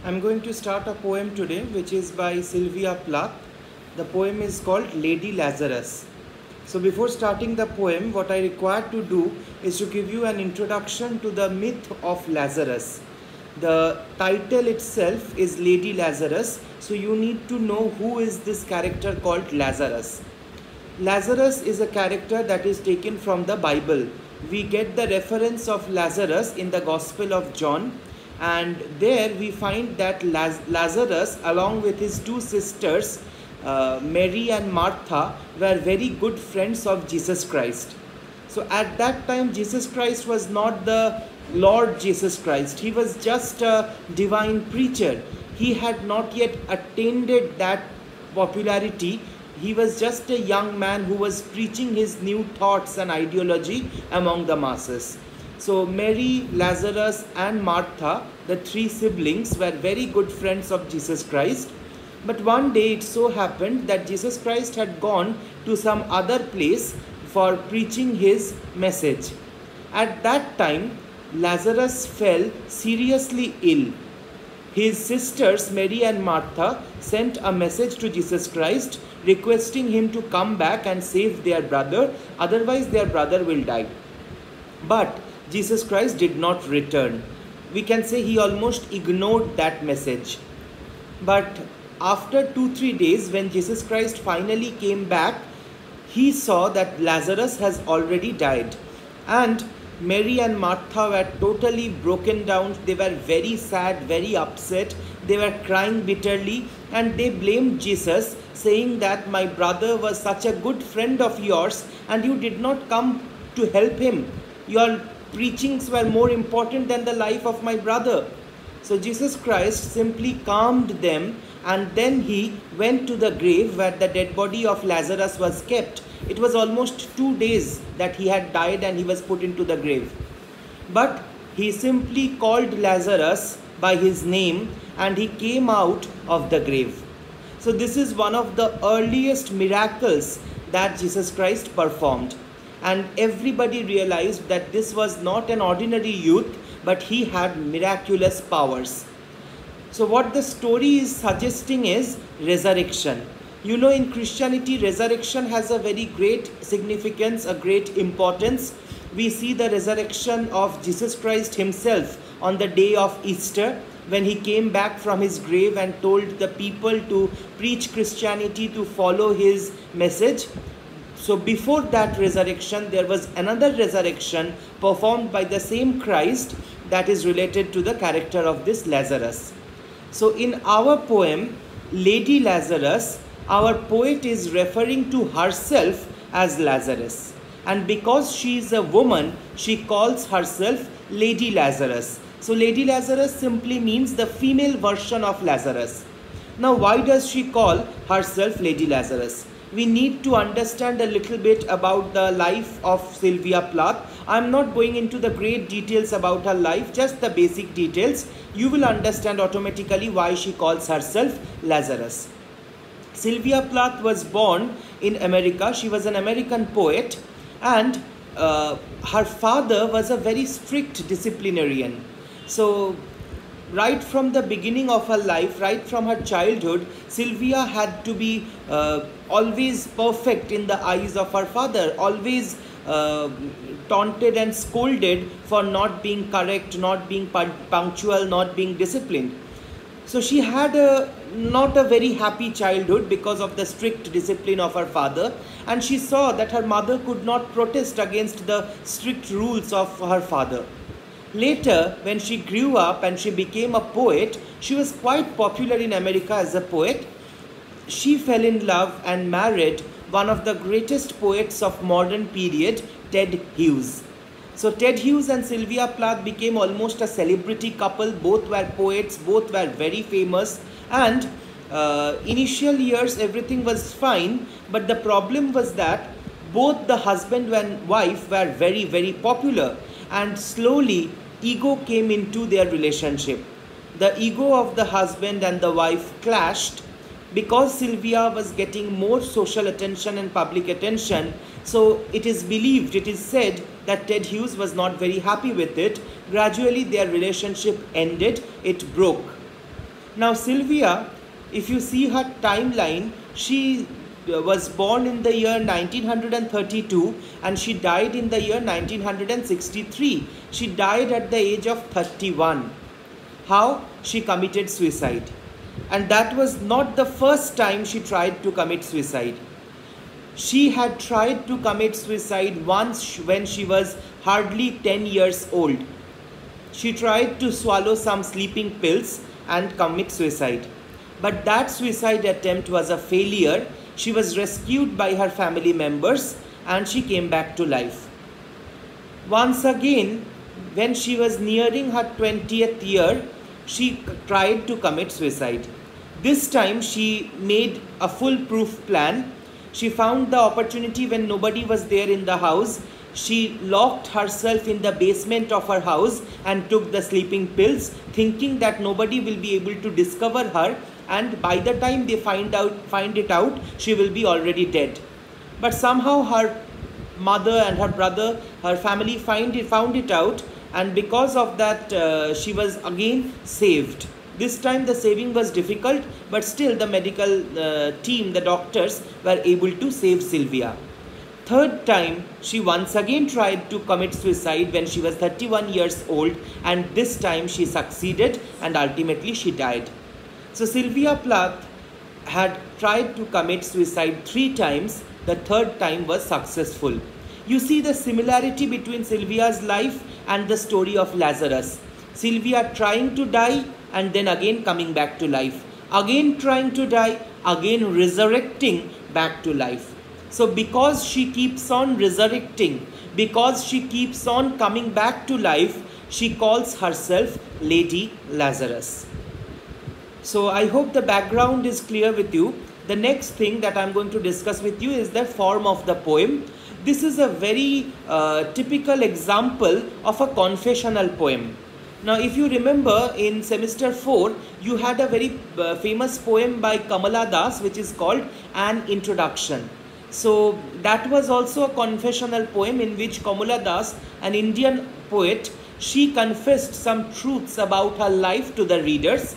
I'm going to start a poem today which is by Sylvia Plath. The poem is called Lady Lazarus. So before starting the poem, what I require to do is to give you an introduction to the myth of Lazarus. The title itself is Lady Lazarus, so you need to know who is this character called Lazarus. Lazarus is a character that is taken from the Bible. We get the reference of Lazarus in the Gospel of John, and there we find that Lazarus, along with his two sisters, Mary and Martha, were very good friends of Jesus Christ. So at that time, Jesus Christ was not the Lord Jesus Christ. He was just a divine preacher. He had not yet attained that popularity. He was just a young man who was preaching his new thoughts and ideology among the masses. So Mary, Lazarus and Martha, the three siblings, were very good friends of Jesus Christ. But one day it so happened that Jesus Christ had gone to some other place for preaching his message. At that time, Lazarus fell seriously ill. His sisters Mary and Martha sent a message to Jesus Christ requesting him to come back and save their brother, otherwise their brother will die. But Jesus Christ did not return. We can say he almost ignored that message. But after 2-3 days, when Jesus Christ finally came back, he saw that Lazarus has already died. And Mary and Martha were totally broken down. They were very sad, very upset. They were crying bitterly and they blamed Jesus, saying that my brother was such a good friend of yours and you did not come to help him. Your preachings were more important than the life of my brother. So Jesus Christ simply calmed them, and then he went to the grave where the dead body of Lazarus was kept. It was almost 2 days that he had died and he was put into the grave. But he simply called Lazarus by his name and he came out of the grave. So this is one of the earliest miracles that Jesus Christ performed. And everybody realized that this was not an ordinary youth, but he had miraculous powers. So what the story is suggesting is resurrection. You know, in Christianity, resurrection has a very great significance, a great importance. We see the resurrection of Jesus Christ himself on the day of Easter, when he came back from his grave and told the people to preach Christianity, to follow his message. So before that resurrection, there was another resurrection performed by the same Christ that is related to the character of this Lazarus. So in our poem, Lady Lazarus, our poet is referring to herself as Lazarus. And because she is a woman, she calls herself Lady Lazarus. So Lady Lazarus simply means the female version of Lazarus. Now why does she call herself Lady Lazarus? We need to understand a little bit about the life of Sylvia Plath. I am not going into the great details about her life, just the basic details. You will understand automatically why she calls herself Lazarus. Sylvia Plath was born in America. She was an American poet, and her father was a very strict disciplinarian. So right from the beginning of her life, right from her childhood, Sylvia had to be always perfect in the eyes of her father, always taunted and scolded for not being correct, not being punctual, not being disciplined. So she had not a very happy childhood because of the strict discipline of her father, and she saw that her mother could not protest against the strict rules of her father. Later, when she grew up and she became a poet, she was quite popular in America as a poet. She fell in love and married one of the greatest poets of modern period, Ted Hughes. So Ted Hughes and Sylvia Plath became almost a celebrity couple. Both were poets, both were very famous, and initial years everything was fine, but the problem was that both the husband and wife were very, very popular, and slowly ego came into their relationship. The ego of the husband and the wife clashed because Sylvia was getting more social attention and public attention. So it is believed, it is said that Ted Hughes was not very happy with it. Gradually their relationship ended, it broke. Now Sylvia, if you see her timeline, she was born in the year 1932 and she died in the year 1963. She died at the age of 31. How? She committed suicide. And that was not the first time she tried to commit suicide. She had tried to commit suicide once when she was hardly 10 years old. She tried to swallow some sleeping pills and commit suicide. But that suicide attempt was a failure. She was rescued by her family members and she came back to life. Once again, when she was nearing her 20th year, she tried to commit suicide. This time she made a foolproof plan. She found the opportunity when nobody was there in the house. She locked herself in the basement of her house and took the sleeping pills, thinking that nobody will be able to discover her, and by the time they find it out, she will be already dead. But somehow her mother and her brother, her family found it out, and because of that she was again saved. This time the saving was difficult, but still the medical team, the doctors, were able to save Sylvia. Third time, she once again tried to commit suicide when she was 31 years old, and this time she succeeded and ultimately she died. So Sylvia Plath had tried to commit suicide 3 times. The third time was successful. You see the similarity between Sylvia's life and the story of Lazarus. Sylvia trying to die and then again coming back to life. Again trying to die, again resurrecting back to life. So because she keeps on resurrecting, because she keeps on coming back to life, she calls herself Lady Lazarus. So I hope the background is clear with you. The next thing that I'm going to discuss with you is the form of the poem. This is a very typical example of a confessional poem. Now if you remember, in semester 4 you had a very famous poem by Kamala Das which is called An Introduction. So that was also a confessional poem in which Kamala Das, an Indian poet, she confessed some truths about her life to the readers.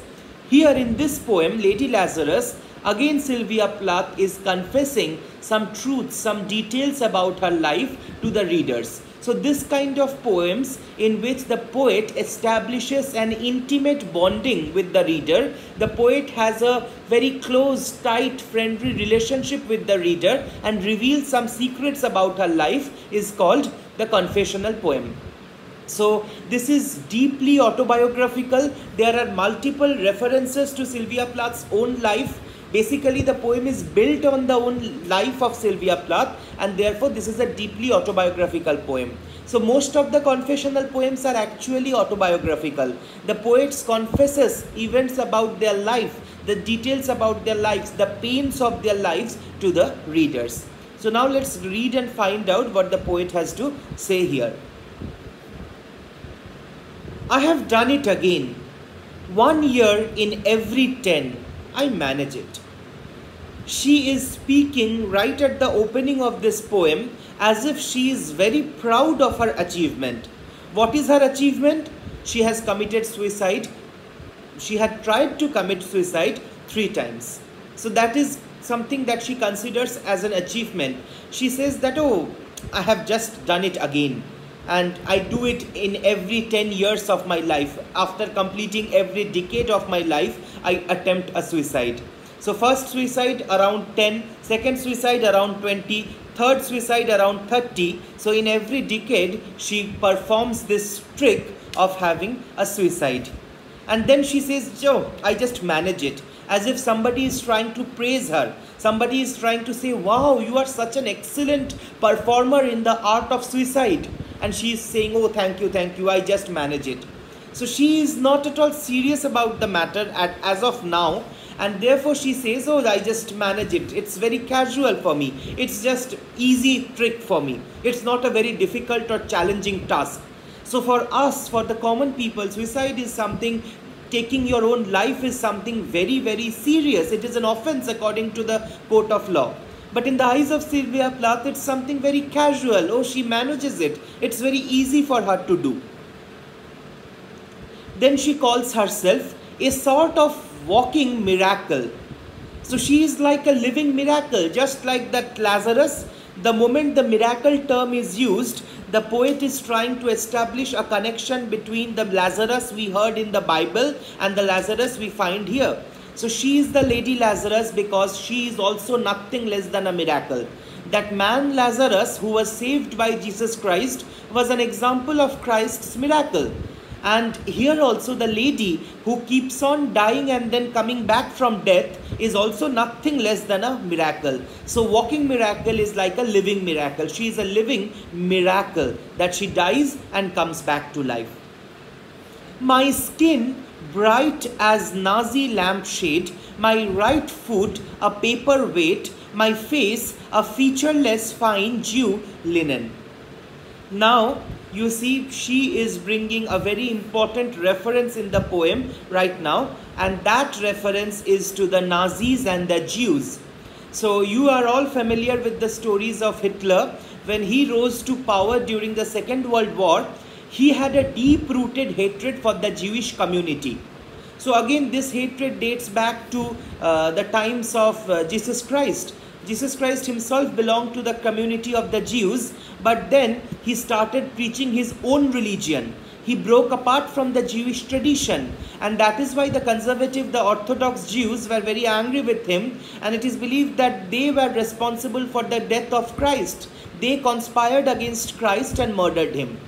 Here in this poem, Lady Lazarus, again Sylvia Plath is confessing some truths, some details about her life to the readers. So this kind of poems in which the poet establishes an intimate bonding with the reader, the poet has a very close, tight, friendly relationship with the reader and reveals some secrets about her life, is called the confessional poem. So this is deeply autobiographical. There are multiple references to Sylvia Plath's own life. Basically the poem is built on the own life of Sylvia Plath, and therefore this is a deeply autobiographical poem. So most of the confessional poems are actually autobiographical. The poets confesses events about their life, the details about their lives, the pains of their lives to the readers. So now let's read and find out what the poet has to say here. I have done it again. 1 year in every 10, I manage it. She is speaking right at the opening of this poem as if she is very proud of her achievement. What is her achievement? She has committed suicide. She had tried to commit suicide 3 times. So that is something that she considers as an achievement. She says that, oh, I have just done it again. And I do it in every 10 years of my life. After completing every decade of my life, I attempt a suicide. So first suicide around 10, second suicide around 20, third suicide around 30. So in every decade, she performs this trick of having a suicide. And then she says, Joe, I just manage it. As if somebody is trying to praise her. Somebody is trying to say, wow, you are such an excellent performer in the art of suicide. And she is saying, oh, thank you, I just manage it. So she is not at all serious about the matter as of now. And therefore she says, oh, I just manage it. It's very casual for me. It's just easy trick for me. It's not a very difficult or challenging task. So for us, for the common people, suicide is something, taking your own life is something very, very serious. It is an offense according to the court of law. But in the eyes of Sylvia Plath, it's something very casual. Oh, she manages it. It's very easy for her to do. Then she calls herself a sort of walking miracle. So she is like a living miracle, just like that Lazarus. The moment the miracle term is used, the poet is trying to establish a connection between the Lazarus we heard in the Bible and the Lazarus we find here. So she is the Lady Lazarus because she is also nothing less than a miracle. That man Lazarus, who was saved by Jesus Christ, was an example of Christ's miracle. And here also the lady who keeps on dying and then coming back from death is also nothing less than a miracle. So walking miracle is like a living miracle. She is a living miracle, that she dies and comes back to life. My skin bright as Nazi lampshade, my right foot a paper weight, my face a featureless fine Jew linen. Now you see, she is bringing a very important reference in the poem right now, and that reference is to the Nazis and the Jews. So you are all familiar with the stories of Hitler. When he rose to power during the Second World War, he had a deep-rooted hatred for the Jewish community. So again, this hatred dates back to the times of Jesus Christ. Jesus Christ himself belonged to the community of the Jews, but then he started preaching his own religion. He broke apart from the Jewish tradition, and that is why the conservative, the Orthodox Jews were very angry with him, and it is believed that they were responsible for the death of Christ. They conspired against Christ and murdered him.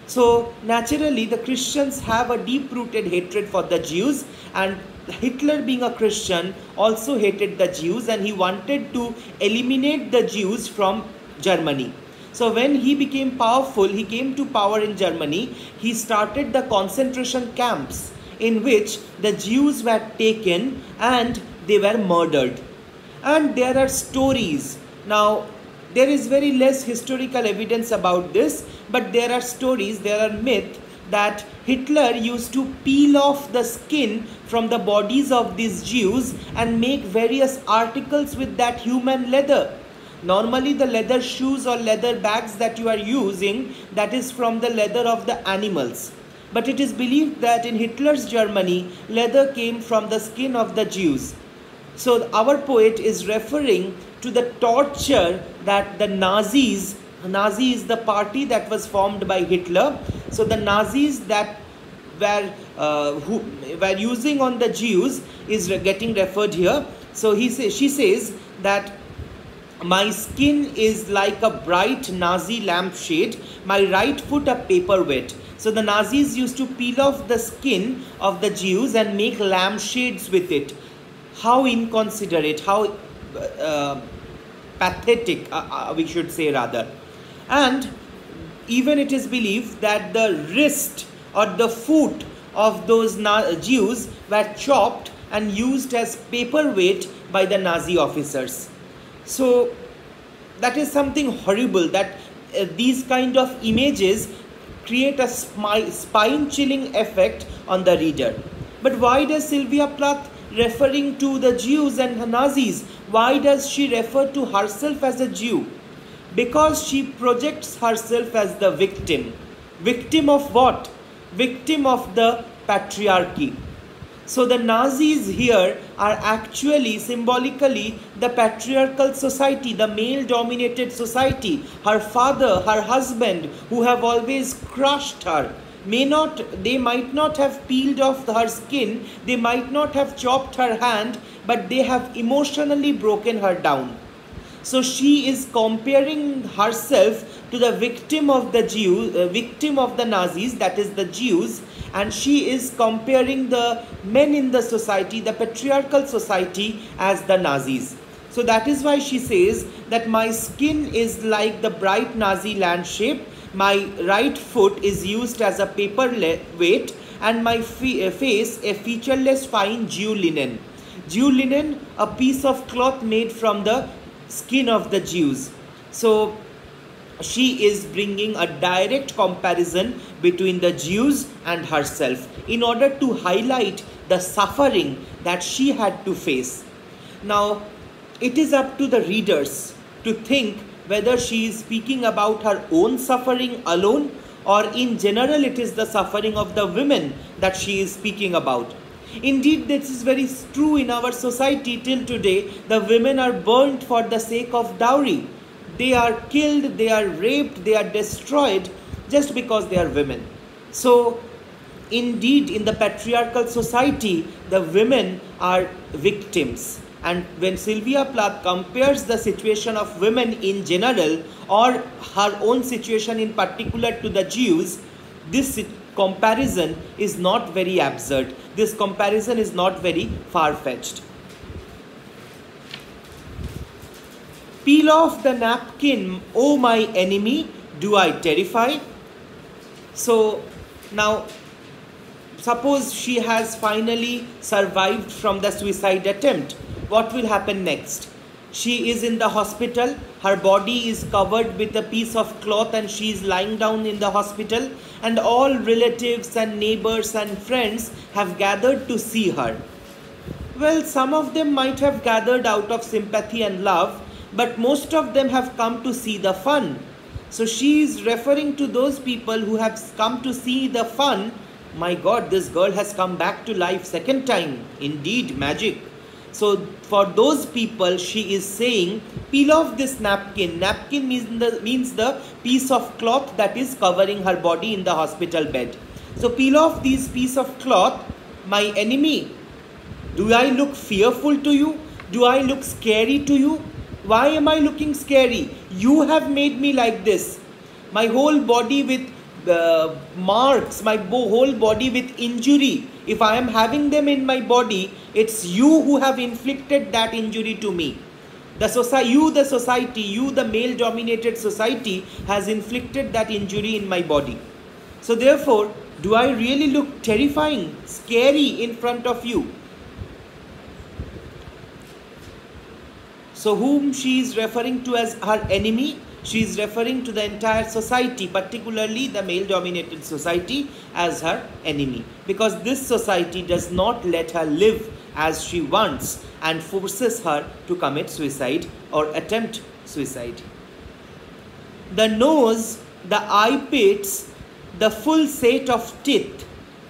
So naturally, the Christians have a deep-rooted hatred for the Jews, and Hitler, being a Christian, also hated the Jews, and he wanted to eliminate the Jews from Germany. So when he became powerful, he came to power in Germany, he started the concentration camps in which the Jews were taken and they were murdered. And there are stories. Now, there is very less historical evidence about this, but there are stories, there are myths that Hitler used to peel off the skin from the bodies of these Jews and make various articles with that human leather. Normally the leather shoes or leather bags that you are using, that is from the leather of the animals. But it is believed that in Hitler's Germany, leather came from the skin of the Jews. So our poet is referring to the torture that the Nazis, Nazi is the party that was formed by Hitler. So the Nazis that who were using on the Jews is getting referred here. So she says that my skin is like a bright Nazi lampshade, my right foot a paperweight. So the Nazis used to peel off the skin of the Jews and make lampshades with it. How inconsiderate, how pathetic, we should say rather. And even it is believed that the wrist or the foot of those Jews were chopped and used as paperweight by the Nazi officers. So that is something horrible, that these kind of images create a spine-chilling effect on the reader. But why does Sylvia Plath referring to the Jews and the Nazis, why does she refer to herself as a Jew? Because she projects herself as the victim. Victim of what? Victim of the patriarchy. So the Nazis here are actually symbolically the patriarchal society, the male-dominated society. Her father, her husband, who have always crushed her, they might not have peeled off her skin, they might not have chopped her hand, but they have emotionally broken her down. So she is comparing herself to the victim of the victim of the Nazis, that is the Jews, and she is comparing the men in the society, the patriarchal society, as the Nazis. So that is why she says that my skin is like the bright Nazi landscape, my right foot is used as a paperweight, and my face a featureless fine Jew linen. Jew linen, a piece of cloth made from the skin of the Jews. So she is bringing a direct comparison between the Jews and herself in order to highlight the suffering that she had to face. Now, it is up to the readers to think whether she is speaking about her own suffering alone, or in general it is the suffering of the women that she is speaking about. Indeed, this is very true in our society till today. The women are burnt for the sake of dowry. They are killed, they are raped, they are destroyed just because they are women. So, indeed, in the patriarchal society, the women are victims. And when Sylvia Plath compares the situation of women in general or her own situation in particular to the Jews, this comparison is not very absurd. This comparison is not very far-fetched. Peel off the napkin, O my enemy, do I terrify? So now, suppose she has finally survived from the suicide attempt. What will happen next? She is in the hospital. Her body is covered with a piece of cloth and she is lying down in the hospital. And all relatives and neighbors and friends have gathered to see her. Well, some of them might have gathered out of sympathy and love, but most of them have come to see the fun. So she is referring to those people who have come to see the fun. My God, this girl has come back to life second time. Indeed, magic. So for those people, she is saying, peel off this napkin. Napkin means the piece of cloth that is covering her body in the hospital bed. So peel off this piece of cloth, my enemy. Do I look fearful to you? Do I look scary to you? Why am I looking scary? You have made me like this. My whole body with marks, my whole body with injury. If I am having them in my body, it's you who have inflicted that injury to me. The society, you, the male-dominated society, has inflicted that injury in my body. So therefore, do I really look terrifying, scary in front of you? So whom she is referring to as her enemy? She is referring to the entire society, particularly the male-dominated society, as her enemy. Because this society does not let her live as she wants and forces her to commit suicide or attempt suicide. The nose, the eye pits, the full set of teeth,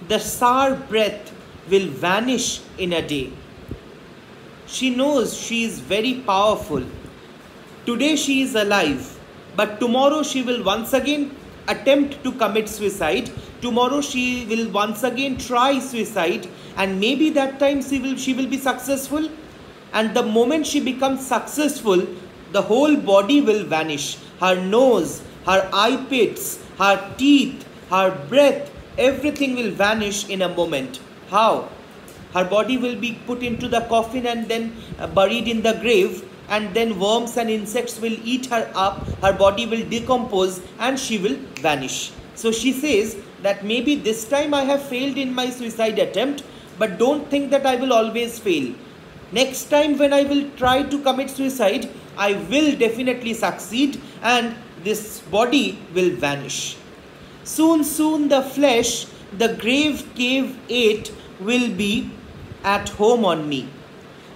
the sour breath will vanish in a day. She knows she is very powerful. Today she is alive, but tomorrow she will once again attempt to commit suicide. Tomorrow she will once again try suicide, and maybe that time she will be successful. And the moment she becomes successful, the whole body will vanish. Her nose, her eye pits, her teeth, her breath, everything will vanish in a moment. How? Her body will be put into the coffin and then buried in the grave, and then worms and insects will eat her up, her body will decompose and she will vanish. So she says that maybe this time I have failed in my suicide attempt, but don't think that I will always fail. Next time when I will try to commit suicide, I will definitely succeed and this body will vanish. Soon, soon the flesh, the grave cave ate will be at home on me.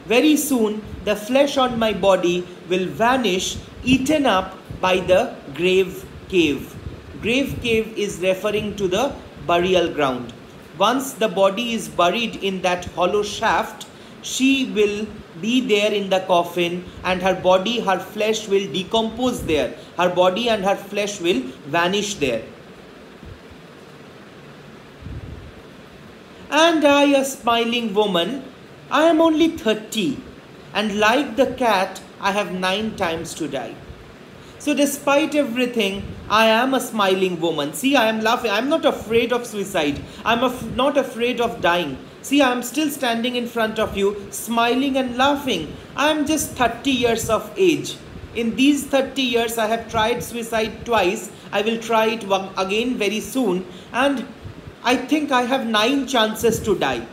Very soon the flesh on my body will vanish, eaten up by the grave cave. Grave cave is referring to the burial ground. Once the body is buried in that hollow shaft, she will be there in the coffin and her body, her flesh will decompose there. Her body and her flesh will vanish there. And I, a smiling woman, I am only 30, and like the cat, I have 9 times to die. So despite everything, I am a smiling woman. See, I am laughing. I am not afraid of suicide. I am not afraid of dying. See, I am still standing in front of you, smiling and laughing. I am just 30 years of age. In these 30 years, I have tried suicide twice. I will try it again very soon. And I think I have 9 chances to die.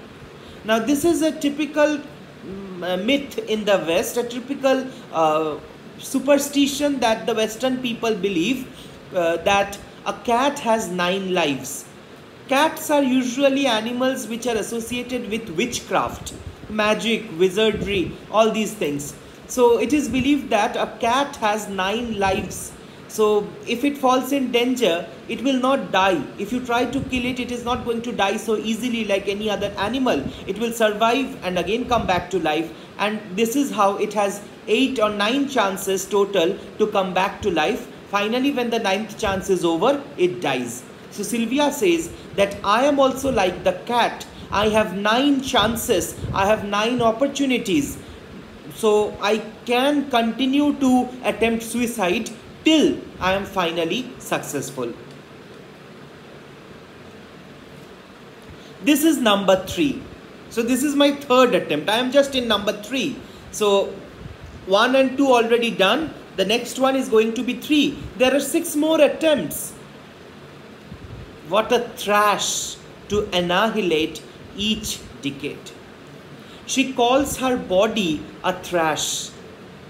Now this is a typical myth in the West, a typical superstition that the Western people believe that a cat has 9 lives. Cats are usually animals which are associated with witchcraft, magic, wizardry, all these things. So it is believed that a cat has 9 lives So if it falls in danger, it will not die. If you try to kill it, it is not going to die so easily like any other animal. It will survive and again come back to life. And this is how it has 8 or 9 chances total to come back to life. Finally, when the 9th chance is over, it dies. So Sylvia says that I am also like the cat. I have 9 chances. I have 9 opportunities. So I can continue to attempt suicide till I am finally successful. This is number 3. So this is my 3rd attempt. I am just in number 3. So 1 and 2 already done. The next one is going to be 3. There are 6 more attempts. What a trash to annihilate each decade. She calls her body a trash.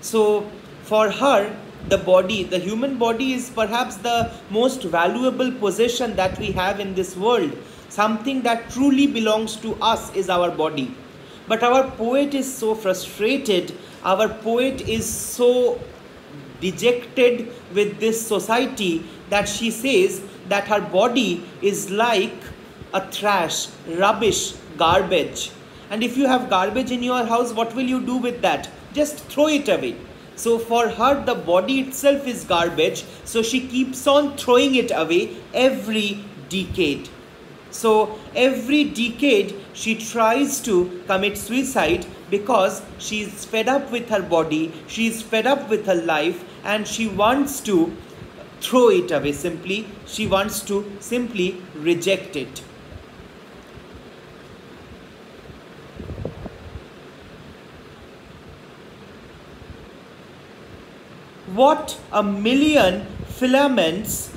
So for her, the body, the human body, is perhaps the most valuable possession that we have in this world. Something that truly belongs to us is our body. But our poet is so frustrated, our poet is so dejected with this society that she says that her body is like a trash, rubbish, garbage. And if you have garbage in your house, what will you do with that? Just throw it away. So for her, the body itself is garbage. So she keeps on throwing it away every decade. So every decade she tries to commit suicide because she is fed up with her body, she is fed up with her life, and she wants to throw it away simply. She wants to simply reject it. What a million filaments.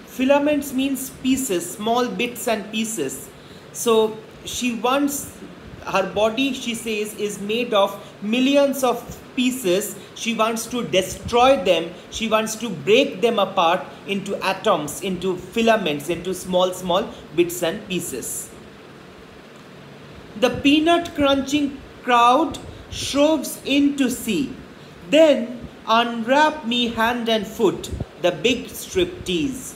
Filaments means pieces, small bits and pieces. So she wants, her body, she says, is made of millions of pieces. She wants to destroy them. She wants to break them apart into atoms, into filaments, into small bits and pieces. The peanut crunching crowd shoves in to see. Then unwrap me hand and foot, the big striptease.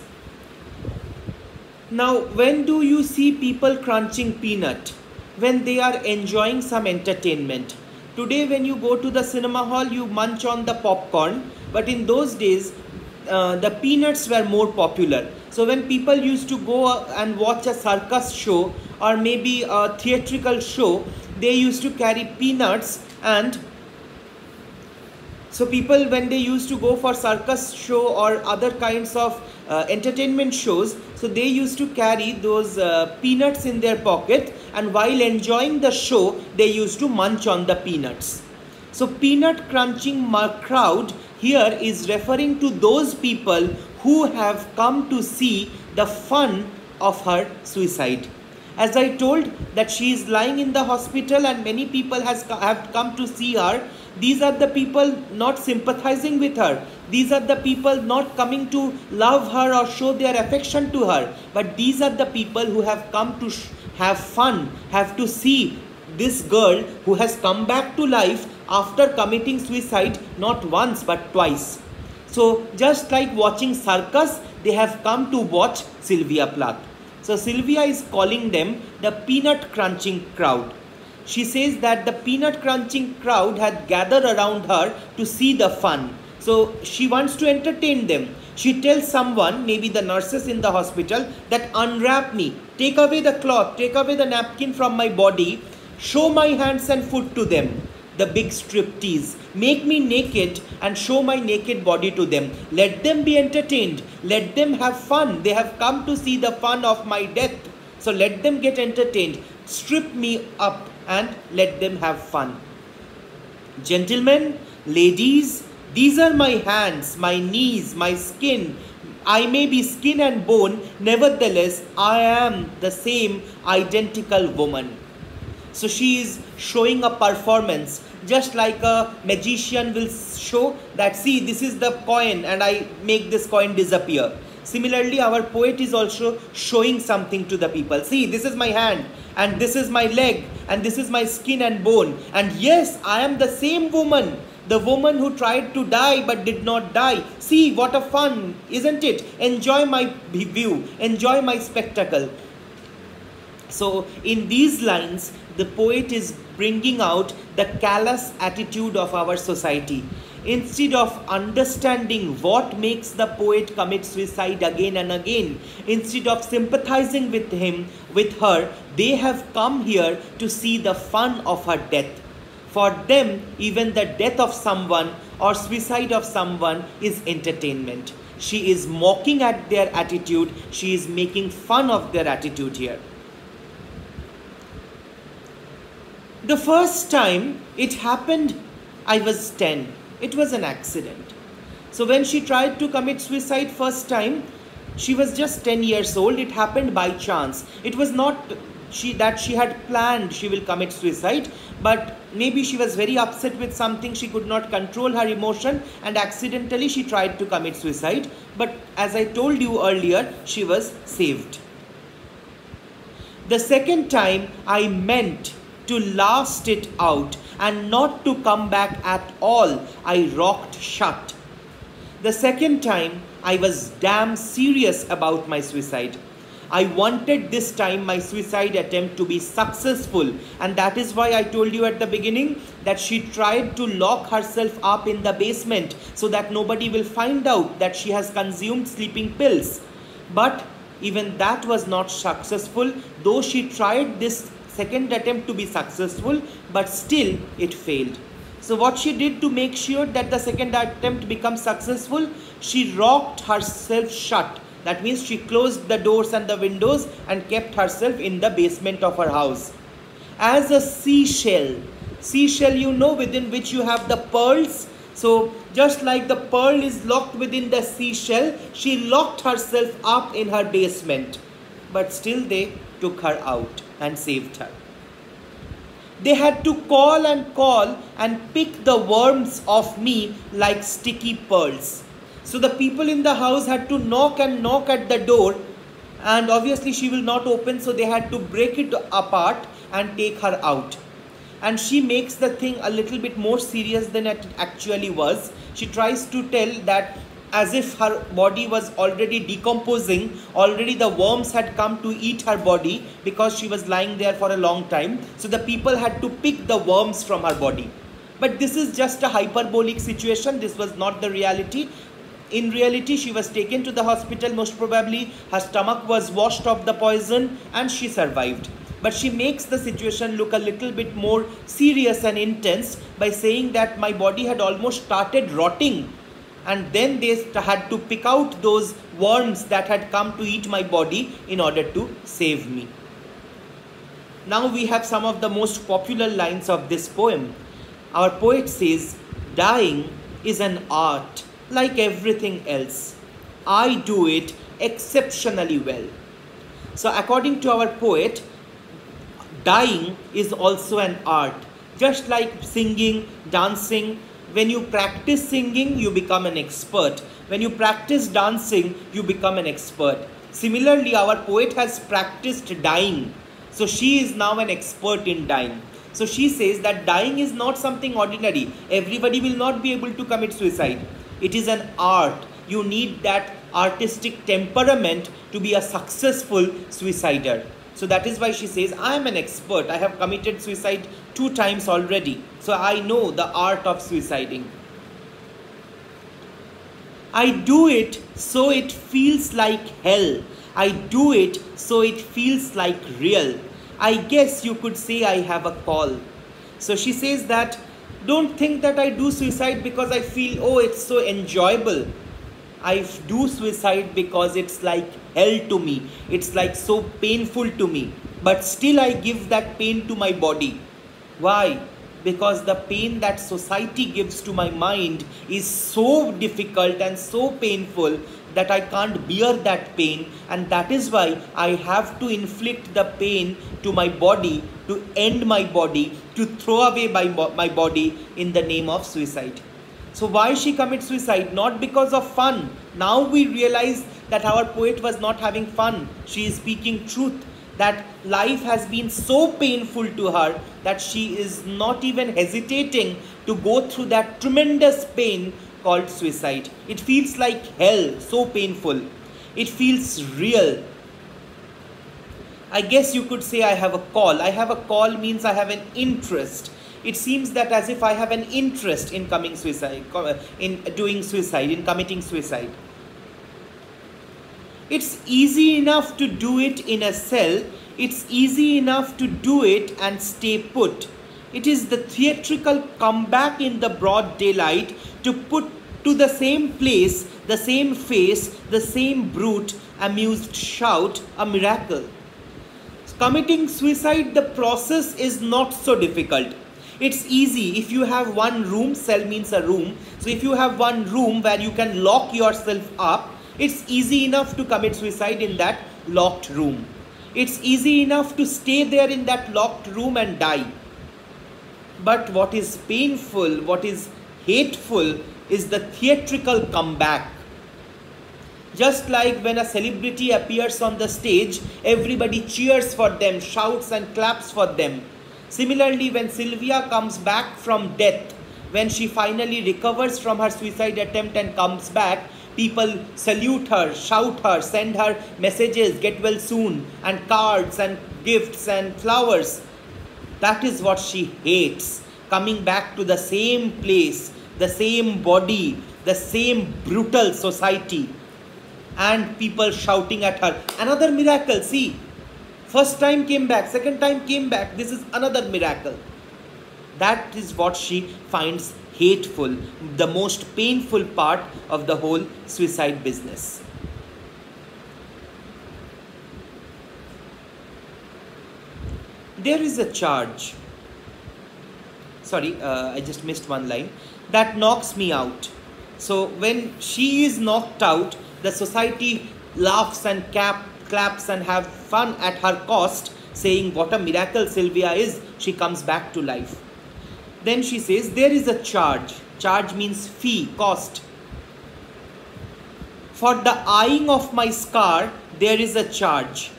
Now, when do you see people crunching peanut? When they are enjoying some entertainment. Today, when you go to the cinema hall, you munch on the popcorn. But in those days, the peanuts were more popular. So when people used to go and watch a circus show or maybe a theatrical show, they used to carry peanuts. And so people, when they used to go for circus show or other kinds of entertainment shows, so they used to carry those peanuts in their pocket, and while enjoying the show, they used to munch on the peanuts. So peanut crunching crowd here is referring to those people who have come to see the fun of her suicide. As I told that she is lying in the hospital and many people have come to see her. These are the people not sympathizing with her. These are the people not coming to love her or show their affection to her. But these are the people who have come to have fun, have to see this girl who has come back to life after committing suicide not once but twice. So just like watching circus, they have come to watch Sylvia Plath. So Sylvia is calling them the peanut crunching crowd. She says that the peanut crunching crowd had gathered around her to see the fun. So she wants to entertain them. She tells someone, maybe the nurses in the hospital, that unwrap me, take away the cloth, take away the napkin from my body, show my hands and foot to them, the big striptease. Make me naked and show my naked body to them. Let them be entertained. Let them have fun. They have come to see the fun of my death. So let them get entertained. Strip me up and let them have fun. Gentlemen, ladies, these are my hands, my knees, my skin. I may be skin and bone, nevertheless, I am the same identical woman. So she is showing a performance, just like a magician will show that, see, this is the coin and I make this coin disappear. Similarly, our poet is also showing something to the people. See, this is my hand and this is my leg and this is my skin and bone. And yes, I am the same woman. The woman who tried to die but did not die. See, what a fun, isn't it? Enjoy my view, enjoy my spectacle. So in these lines, the poet is bringing out the callous attitude of our society. Instead of understanding what makes the poet commit suicide again and again, instead of sympathizing with him, with her, they have come here to see the fun of her death. For them, even the death of someone or suicide of someone is entertainment. She is mocking at their attitude. She is making fun of their attitude here. The first time it happened, I was 10. It was an accident. So when she tried to commit suicide first time, she was just 10 years old. It happened by chance. It was not that she had planned she will commit suicide, but maybe she was very upset with something. She could not control her emotion and accidentally she tried to commit suicide. But as I told you earlier, she was saved. The second time I meant to last it out and not to come back at all. I rocked shut. The second time I was damn serious about my suicide. I wanted this time my suicide attempt to be successful, and that is why I told you at the beginning that she tried to lock herself up in the basement so that nobody will find out that she has consumed sleeping pills. But even that was not successful, though she tried this second attempt to be successful, but still it failed. So what she did to make sure that the second attempt becomes successful, she rocked herself shut. That means she closed the doors and the windows and kept herself in the basement of her house. As a seashell, you know, within which you have the pearls. So just like the pearl is locked within the seashell, she locked herself up in her basement. But still they took her out and saved her. They had to call and pick the worms off me like sticky pearls. So the people in the house had to knock at the door, and obviously she will not open, so they had to break it apart and take her out. And she makes the thing a little bit more serious than it actually was. She tries to tell that as if her body was already decomposing, already the worms had come to eat her body because she was lying there for a long time. So the people had to pick the worms from her body. But this is just a hyperbolic situation. This was not the reality. In reality, she was taken to the hospital, most probably her stomach was washed of the poison and she survived. But she makes the situation look a little bit more serious and intense by saying that my body had almost started rotting, and then they had to pick out those worms that had come to eat my body in order to save me. Now we have some of the most popular lines of this poem. Our poet says, dying is an art like everything else. I do it exceptionally well. So according to our poet, dying is also an art. Just like singing, dancing, when you practice singing, you become an expert. When you practice dancing, you become an expert. Similarly, our poet has practiced dying. So she is now an expert in dying. So she says that dying is not something ordinary. Everybody will not be able to commit suicide. It is an art. You need that artistic temperament to be a successful suicider. So that is why she says, I am an expert. I have committed suicide 2 times already. So I know the art of suiciding. I do it so it feels like hell. I do it so it feels like real. I guess you could say I have a call. So she says that don't think that I do suicide because I feel, oh, it's so enjoyable. I do suicide because it's like hell to me. It's like so painful to me. But still I give that pain to my body. Why? Because the pain that society gives to my mind is so difficult and so painful that I can't bear that pain, and that is why I have to inflict the pain to my body, to end my body, to throw away my body in the name of suicide. So why she commits suicide? Not because of fun. Now we realize that our poet was not having fun. She is speaking truth, that life has been so painful to her that she is not even hesitating to go through that tremendous pain called suicide. It feels like hell, so painful. It feels real. I guess you could say I have a call. I have a call means I have an interest. It seems that as if I have an interest in committing suicide, in committing suicide. It's easy enough to do it in a cell. It's easy enough to do it and stay put. It is the theatrical comeback in the broad daylight to put to the same place, the same face, the same brute, amused shout, a miracle. Committing suicide, the process is not so difficult. It's easy. If you have one room, cell means a room. So if you have one room where you can lock yourself up, it's easy enough to commit suicide in that locked room. It's easy enough to stay there in that locked room and die. But what is painful, what is hateful is the theatrical comeback. Just like when a celebrity appears on the stage, everybody cheers for them, shouts and claps for them. Similarly, when Sylvia comes back from death, when she finally recovers from her suicide attempt and comes back, people salute her, shout her, send her messages, get well soon, and cards and gifts and flowers. That is what she hates. Coming back to the same place, the same body, the same brutal society. And people shouting at her, another miracle, see, first time came back, second time came back, this is another miracle. That is what she finds hateful, the most painful part of the whole suicide business. There is a charge, I just missed one line, that knocks me out. So when she is knocked out, the society laughs and claps and have fun at her cost, saying what a miracle Sylvia is, she comes back to life. Then she says, there is a charge. Charge means fee, cost. For the eyeing of my scar, there is a charge.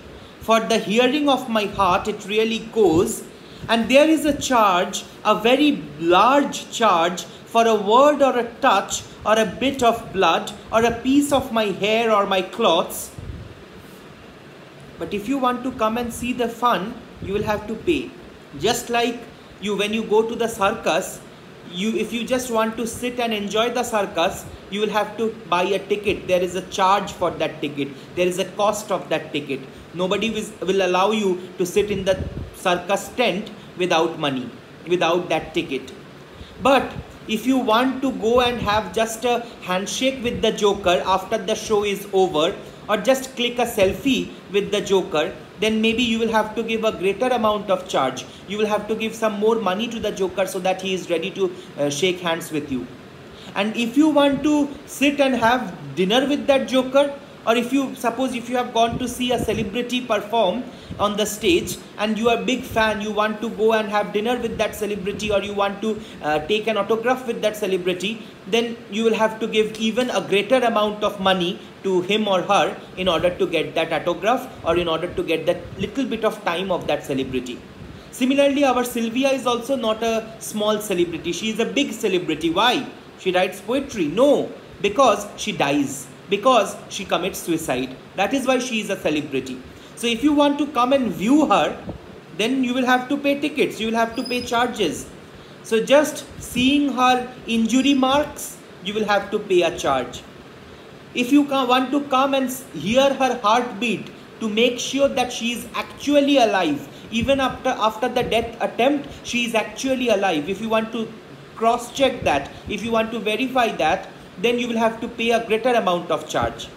For the hearing of my heart, it really goes. And there is a charge, a very large charge, for a word or a touch or a bit of blood or a piece of my hair or my clothes. But if you want to come and see the fun, you will have to pay. Just like when you go to the circus, if you just want to sit and enjoy the circus, you will have to buy a ticket. There is a charge for that ticket. There is a cost of that ticket. Nobody will allow you to sit in the circus tent without money, without that ticket. But if you want to go and have just a handshake with the Joker after the show is over, or just click a selfie with the Joker, then maybe you will have to give a greater amount of charge. You will have to give some more money to the Joker so that he is ready to shake hands with you. And if you want to sit and have dinner with that Joker, or if you have gone to see a celebrity perform on the stage and you are a big fan, you want to go and have dinner with that celebrity, or you want to take an autograph with that celebrity, then you will have to give even a greater amount of money to him or her in order to get that autograph, or in order to get that little bit of time of that celebrity. Similarly, our Sylvia is also not a small celebrity. She is a big celebrity. Why? She writes poetry? No, because she dies, because she commits suicide. That is why she is a celebrity. So if you want to come and view her, then you will have to pay tickets, you will have to pay charges. So just seeing her injury marks, you will have to pay a charge. If you want to come and hear her heartbeat to make sure that she is actually alive, even after the death attempt, she is actually alive. If you want to cross-check that, if you want to verify that, then you will have to pay a greater amount of charge.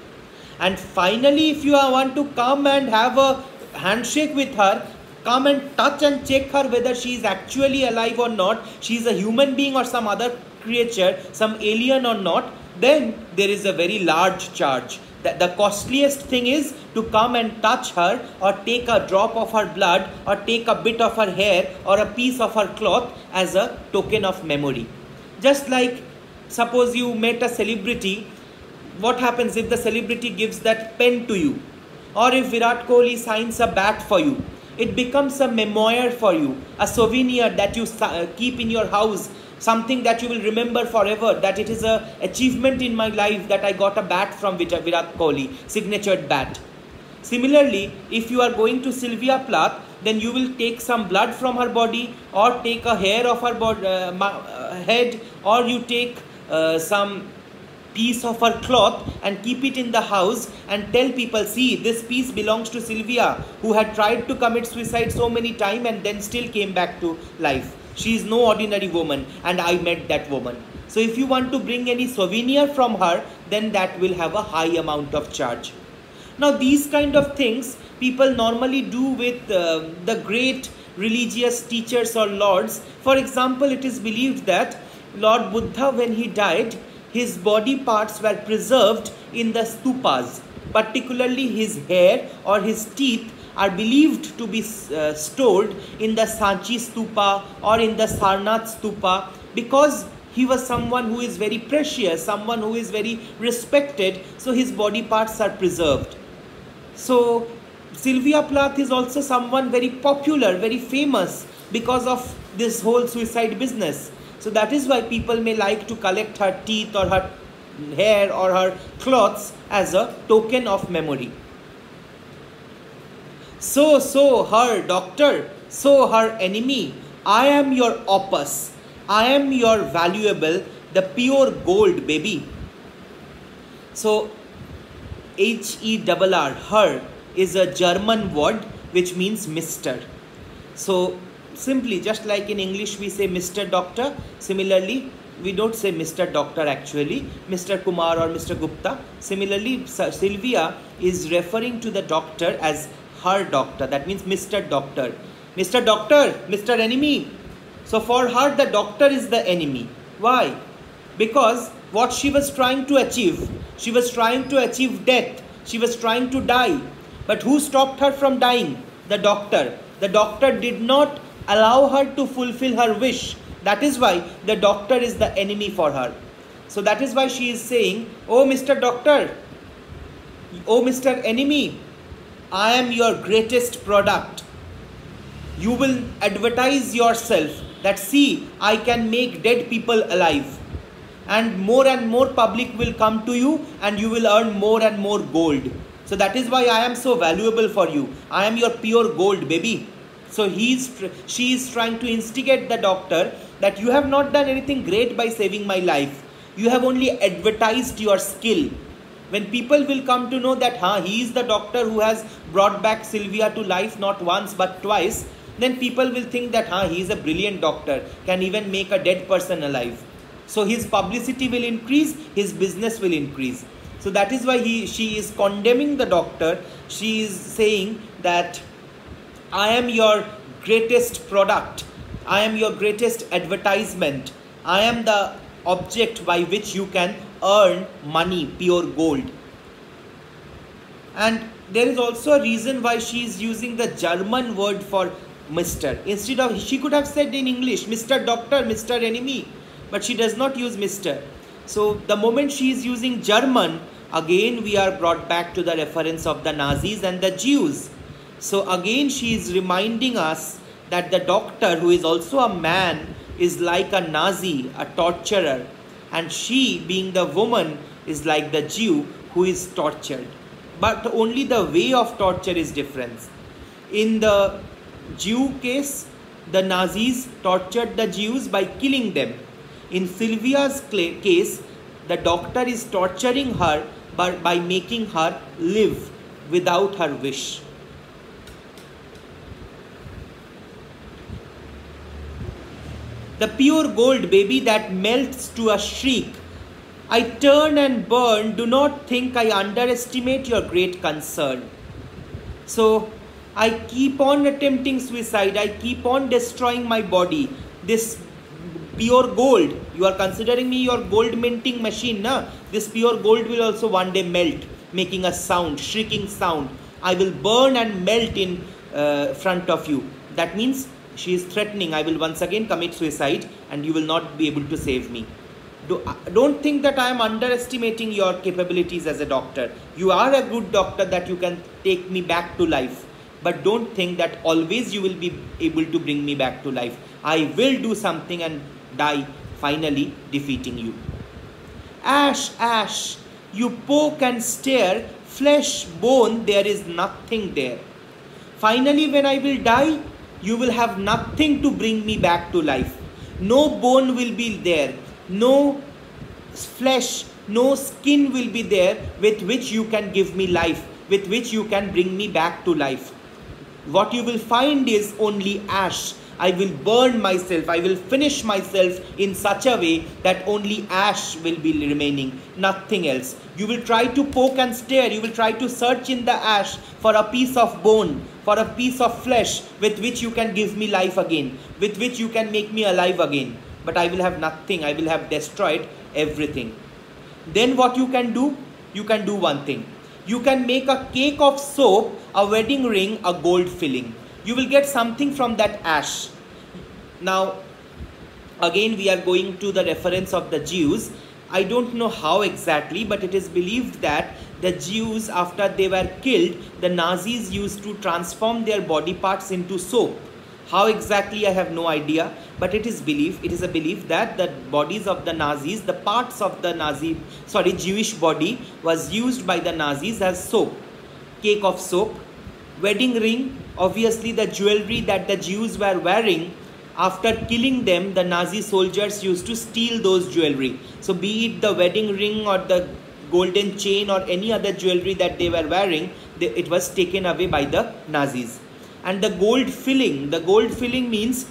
And finally, if you want to come and have a handshake with her, come and touch and check her whether she is actually alive or not, she is a human being or some other creature, some alien or not, then there is a very large charge. The costliest thing is to come and touch her, or take a drop of her blood, or take a bit of her hair or a piece of her cloth as a token of memory. Just like, suppose you met a celebrity, what happens if the celebrity gives that pen to you? or if Virat Kohli signs a bat for you, it becomes a memoir for you, a souvenir that you keep in your house, something that you will remember forever, that it is a achievement in my life that I got a bat from Virat Kohli, signatured bat. Similarly, if you are going to Sylvia Plath, then you will take some blood from her body, or take a hair of her head, or you take some piece of her cloth and keep it in the house and tell people, see, this piece belongs to Sylvia, who had tried to commit suicide so many times and then still came back to life. She is no ordinary woman, and I met that woman. So if you want to bring any souvenir from her, then that will have a high amount of charge. Now these kind of things people normally do with the great religious teachers or lords. For example, it is believed that Lord Buddha, when he died, his body parts were preserved in the stupas. Particularly his hair or his teeth are believed to be stored in the Sanchi stupa or in the Sarnath stupa, because he was someone who is very precious, someone who is very respected, so his body parts are preserved. So Sylvia Plath is also someone very popular, very famous because of this whole suicide business. So that is why people may like to collect her teeth or her hair or her clothes as a token of memory. So her doctor, so her enemy, I am your opus, I am your valuable, the pure gold, baby. So HERR, her, is a German word which means Mr. So simply, just like in English we say Mr. Doctor, similarly we don't say Mr. Doctor actually, Mr. Kumar or Mr. Gupta. Similarly, Sylvia is referring to the doctor as her doctor. That means Mr. Doctor. Mr. Doctor, Mr. Enemy. So for her, the doctor is the enemy. Why? Because what she was trying to achieve, she was trying to achieve death. She was trying to die. But who stopped her from dying? The doctor. The doctor did not allow her to fulfill her wish. That is why the doctor is the enemy for her. So that is why she is saying, oh Mr. Doctor, oh Mr. Enemy, I am your greatest product. You will advertise yourself that, see, I can make dead people alive. And more public will come to you, and you will earn more and more gold. So that is why I am so valuable for you. I am your pure gold, baby. So she is trying to instigate the doctor that you have not done anything great by saving my life. You have only advertised your skill. When people will come to know that he is the doctor who has brought back Sylvia to life not once but twice, then people will think that he is a brilliant doctor, can even make a dead person alive. So his publicity will increase, his business will increase. So that is why she is condemning the doctor. She is saying that I am your greatest product. I am your greatest advertisement. I am the object by which you can earn money, pure gold. And there is also a reason why she is using the German word for Mr. Instead of, she could have said in English, Mr. Doctor, Mr. Enemy. But she does not use Mr. So the moment she is using German, again we are brought back to the reference of the Nazis and the Jews. So again she is reminding us that the doctor, who is also a man, is like a Nazi, a torturer. And she, being the woman, is like the Jew who is tortured. But only the way of torture is different. In the Jew case, the Nazis tortured the Jews by killing them. In Sylvia's case, the doctor is torturing her by making her live without her wish. The pure gold, baby, that melts to a shriek. I turn and burn, do not think I underestimate your great concern. So, I keep on attempting suicide, I keep on destroying my body. This pure gold, you are considering me your gold minting machine, na? This pure gold will also one day melt, making a sound, shrieking sound. I will burn and melt in front of you. That means she is threatening, I will once again commit suicide and you will not be able to save me. Don't think that I am underestimating your capabilities as a doctor. You are a good doctor, that you can take me back to life. But don't think that always you will be able to bring me back to life. I will do something and die, finally defeating you. Ash, ash, you poke and stare, flesh, bone, there is nothing there. Finally, when I will die, you will have nothing to bring me back to life. No bone will be there, no flesh, no skin will be there with which you can give me life, with which you can bring me back to life. What you will find is only ash. I will burn myself, I will finish myself in such a way that only ash will be remaining, nothing else. You will try to poke and stare, you will try to search in the ash for a piece of bone, for a piece of flesh with which you can give me life again, with which you can make me alive again. But I will have nothing, I will have destroyed everything. Then what you can do? You can do one thing. You can make a cake of soap, a wedding ring, a gold filling. You will get something from that ash. Now, again we are going to the reference of the Jews. I don't know how exactly, but it is believed that the Jews, after they were killed, the Nazis used to transform their body parts into soap. How exactly, I have no idea, but it is a belief that the bodies of the Nazis, the parts of the Jewish body was used by the Nazis as soap. Cake of soap, wedding ring, obviously the jewelry that the Jews were wearing. After killing them, the Nazi soldiers used to steal those jewelry. So be it the wedding ring or the golden chain or any other jewelry that they were wearing, it was taken away by the Nazis. And the gold filling means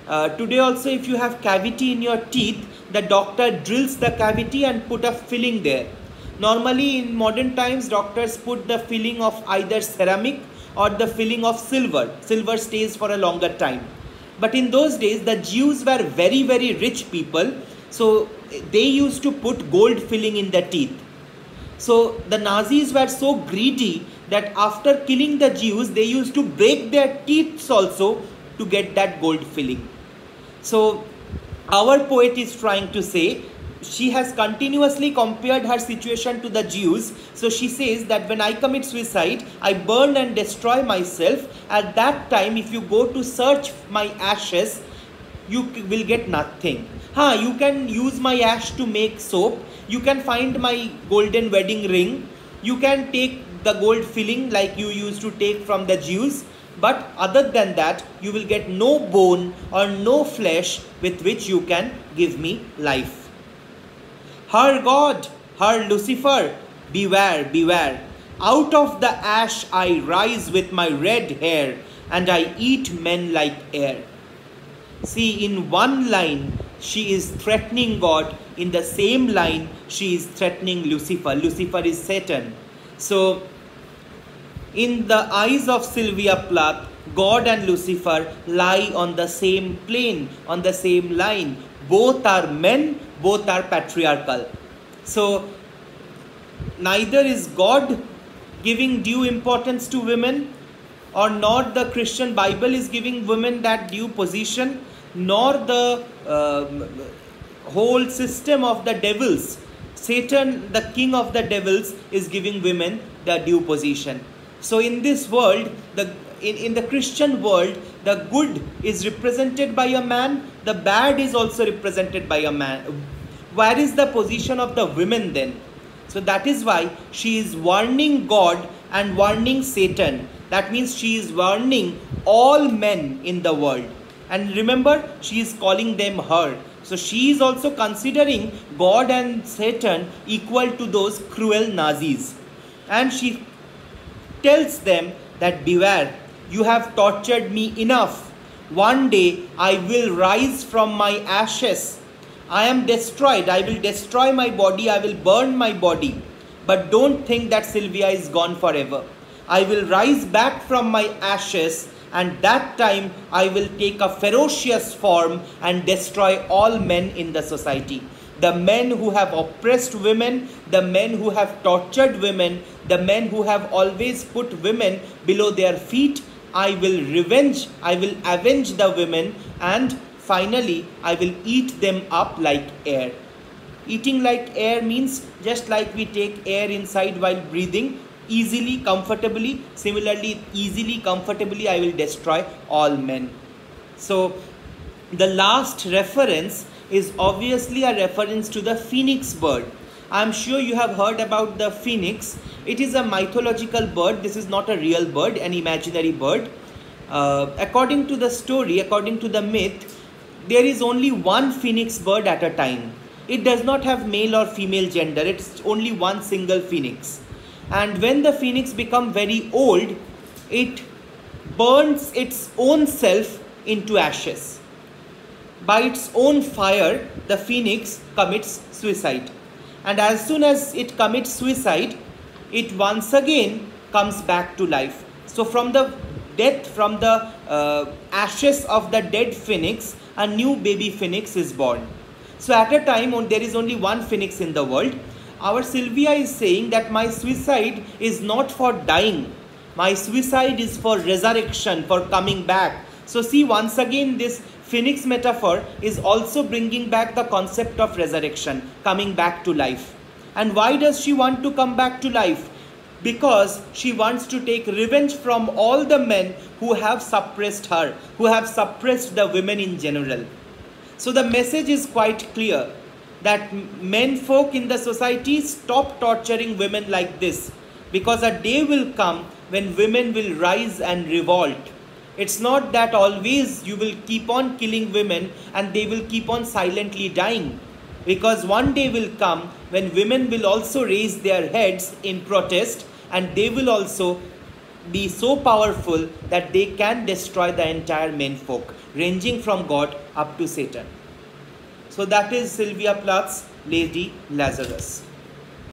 today also if you have cavity in your teeth, the doctor drills the cavity and put a filling there. Normally in modern times, doctors put the filling of either ceramic or the filling of silver. Silver stays for a longer time. But in those days, the Jews were very, very rich people. So they used to put gold filling in the teeth. So the Nazis were so greedy that after killing the Jews, they used to break their teeth also to get that gold filling. So our poet is trying to say, she has continuously compared her situation to the Jews. So she says that when I commit suicide, I burn and destroy myself. At that time, if you go to search my ashes, you will get nothing. You can use my ash to make soap. You can find my golden wedding ring. You can take the gold filling like you used to take from the Jews. But other than that, you will get no bone or no flesh with which you can give me life. Her God, her Lucifer, beware, beware. Out of the ash I rise with my red hair, and I eat men like air. See, in one line, she is threatening God. In the same line, she is threatening Lucifer. Lucifer is Satan. So, in the eyes of Sylvia Plath, God and Lucifer lie on the same plane, on the same line. Both are men, both are patriarchal. So, neither is God giving due importance to women, or nor the Christian Bible is giving women that due position, nor the whole system of the devils. Satan, the king of the devils, is giving women the due position. So in this world, in the Christian world, the good is represented by a man, the bad is also represented by a man. Where is the position of the women then? So that is why she is warning God and warning Satan. That means she is warning all men in the world. And remember, she is calling them her. So she is also considering God and Satan equal to those cruel Nazis. And she tells them that beware, you have tortured me enough. One day I will rise from my ashes. I am destroyed. I will destroy my body. I will burn my body. But don't think that Sylvia is gone forever. I will rise back from my ashes, and that time I will take a ferocious form and destroy all men in the society. The men who have oppressed women, the men who have tortured women, the men who have always put women below their feet, I will avenge the women, and finally I will eat them up like air. Eating like air means just like we take air inside while breathing easily, comfortably. Similarly, easily, comfortably, I will destroy all men. So the last reference is obviously a reference to the phoenix bird. I am sure you have heard about the phoenix. It is a mythological bird. This is not a real bird, an imaginary bird. According to the story, according to the myth, there is only one phoenix bird at a time. It does not have male or female gender. It's only one single phoenix. And when the phoenix becomes very old, it burns its own self into ashes. By its own fire, the phoenix commits suicide. And as soon as it commits suicide, it once again comes back to life. So from the death, from the ashes of the dead phoenix, a new baby phoenix is born. So at a time when there is only one phoenix in the world, our Sylvia is saying that my suicide is not for dying. My suicide is for resurrection, for coming back. So see, once again this phoenix metaphor is also bringing back the concept of resurrection, coming back to life. And why does she want to come back to life? Because she wants to take revenge from all the men who have suppressed her, who have suppressed the women in general. So the message is quite clear that men folk in the society stop torturing women like this, because a day will come when women will rise and revolt. It's not that always you will keep on killing women and they will keep on silently dying, because one day will come when women will also raise their heads in protest, and they will also be so powerful that they can destroy the entire menfolk, ranging from God up to Satan. So that is Sylvia Plath's Lady Lazarus.